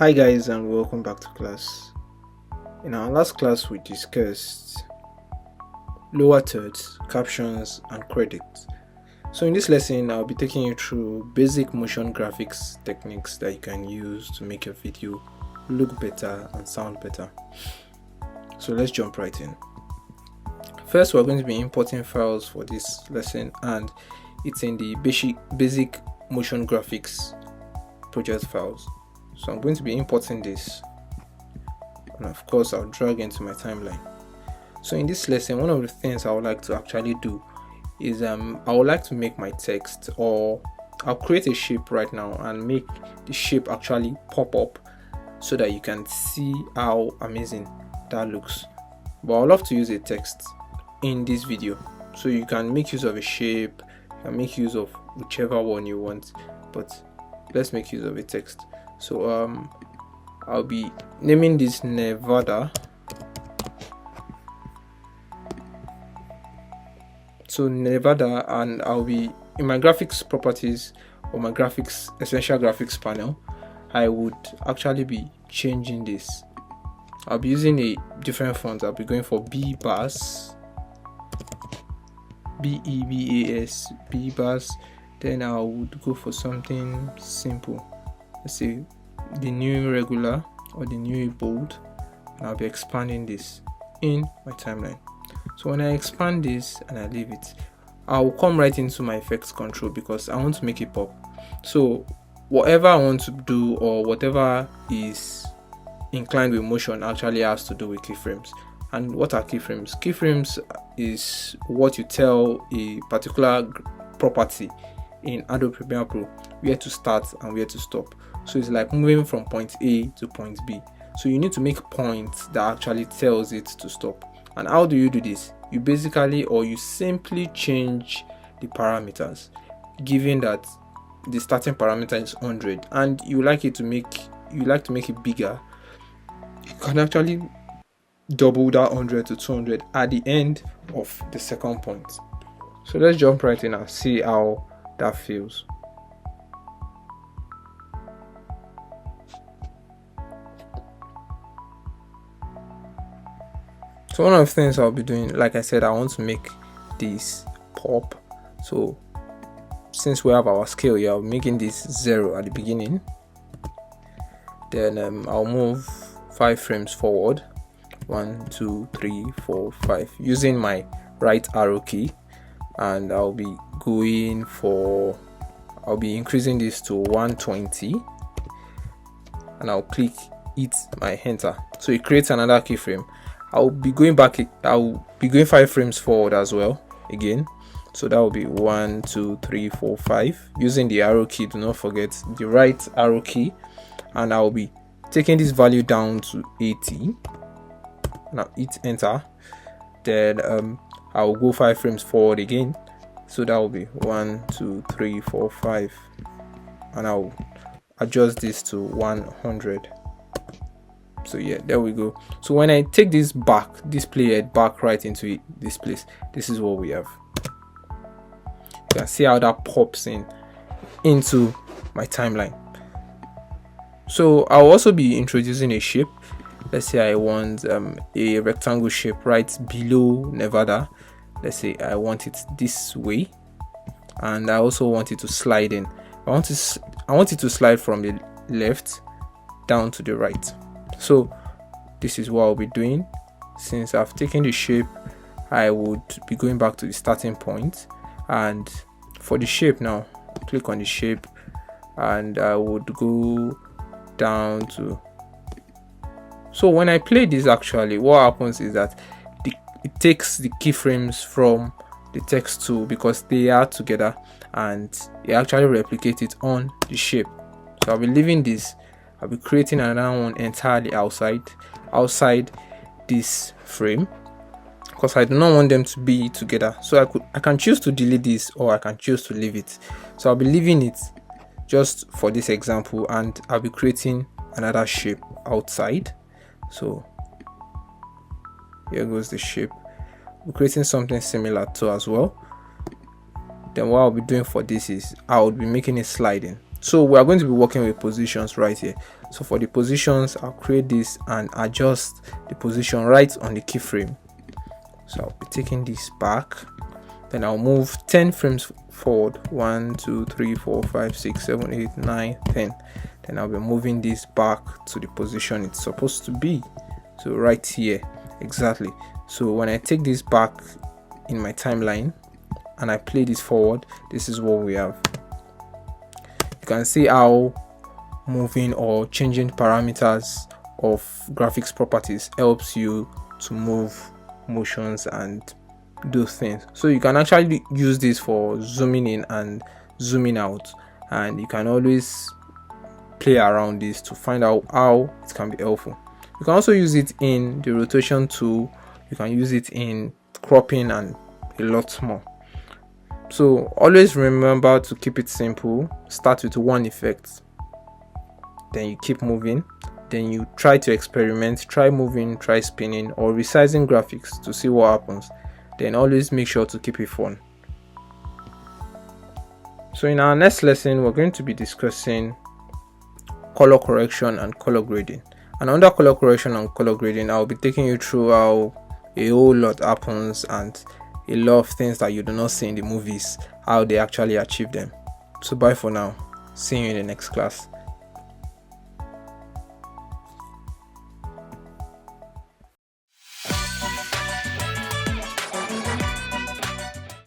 Hi guys, and welcome back to class. In our last class we discussed lower thirds, captions and credits. So in this lesson I'll be taking you through basic motion graphics techniques that you can use to make your video look better and sound better. So let's jump right in. First, we're going to be importing files for this lesson, and it's in the basic motion graphics project files. So I'm going to be importing this, and of course I'll drag into my timeline. So in this lesson, one of the things I would like to actually do is I would like to make my text, or I'll create a shape right now and make the shape actually pop up so that you can see how amazing that looks. But I'd love to use a text in this video, so you can make use of a shape, you can make use of whichever one you want, but let's make use of a text. So I'll be naming this Nevada. So Nevada, and I'll be in my graphics properties or my essential graphics panel. I would actually be changing this. I'll be using a different font. I'll be going for BBAS, BEBAS, BBAS. Then I would go for something simple. Let's say the new regular or the new bold, and I'll be expanding this in my timeline. So when I expand this and I leave it, I'll come right into my effects control because I want to make it pop. So whatever I want to do, or whatever is inclined with motion, actually has to do with keyframes. And what are keyframes? Keyframes is what you tell a particular property in Adobe Premiere Pro where to start and where to stop. So it's like moving from point A to point B. So you need to make points that actually tells it to stop. And how do you do this? You basically, or you simply change the parameters, given that the starting parameter is 100 and you like to make it bigger. You can actually double that 100 to 200 at the end of the second point. So let's jump right in and see how that feels. So one of the things I'll be doing, like I said, I want to make this pop. So since we have our scale here, I'm making this 0 at the beginning. Then I'll move 5 frames forward. 1, 2, 3, 4, 5 using my right arrow key, and I'll be increasing this to 120, and I'll click my enter. So it creates another keyframe. I'll be going 5 frames forward as well again. So that will be 1, 2, 3, 4, 5 using the arrow key. Do not forget the right arrow key, and I'll be taking this value down to 80. Now hit enter. Then I'll go 5 frames forward again. So that will be 1, 2, 3, 4, 5, and I'll adjust this to 100. So yeah, there we go. So when I take this playhead back right into this place, this is what we have. You can see how that pops into my timeline. So I'll also be introducing a shape. Let's say I want a rectangle shape right below Nevada. Let's say I want it this way, and I also want it to slide in. I want it to slide from the left down to the right. So this is what I'll be doing. Since I've taken the shape, I would be going back to the starting point, and for the shape now, click on the shape, and I would go down to. So when I play this, actually what happens is that it takes the keyframes from the text tool because they are together, and it actually replicates it on the shape. So I'll be leaving this. I'll be creating another one entirely outside this frame because I do not want them to be together. So I can choose to delete this, or I can choose to leave it. So I'll be leaving it just for this example, and I'll be creating another shape outside. So here goes the shape. We're creating something similar to as well. Then what I'll be doing for this is I would be making it sliding. So we are going to be working with positions right here. So for the positions, I'll create this and adjust the position right on the keyframe. So I'll be taking this back, then I'll move 10 frames forward. 1 2 3 4 5 6 7 8 9 10. Then I'll be moving this back to the position it's supposed to be, so right here exactly. So when I take this back in my timeline and I play this forward, this is what we have. You can see how moving or changing parameters of graphics properties helps you to move motions and do things. So you can actually use this for zooming in and zooming out, and you can always play around this to find out how it can be helpful. You can also use it in the rotation tool, you can use it in cropping and a lot more. So always remember to keep it simple. Start with one effect, then you keep moving, then you try to experiment, try moving, try spinning or resizing graphics to see what happens. Then always make sure to keep it fun. So in our next lesson, we're going to be discussing color correction and color grading. And under color correction and color grading, I'll be taking you through how a whole lot happens and a lot of things that you do not see in the movies, how they actually achieve them. So bye for now. See you in the next class.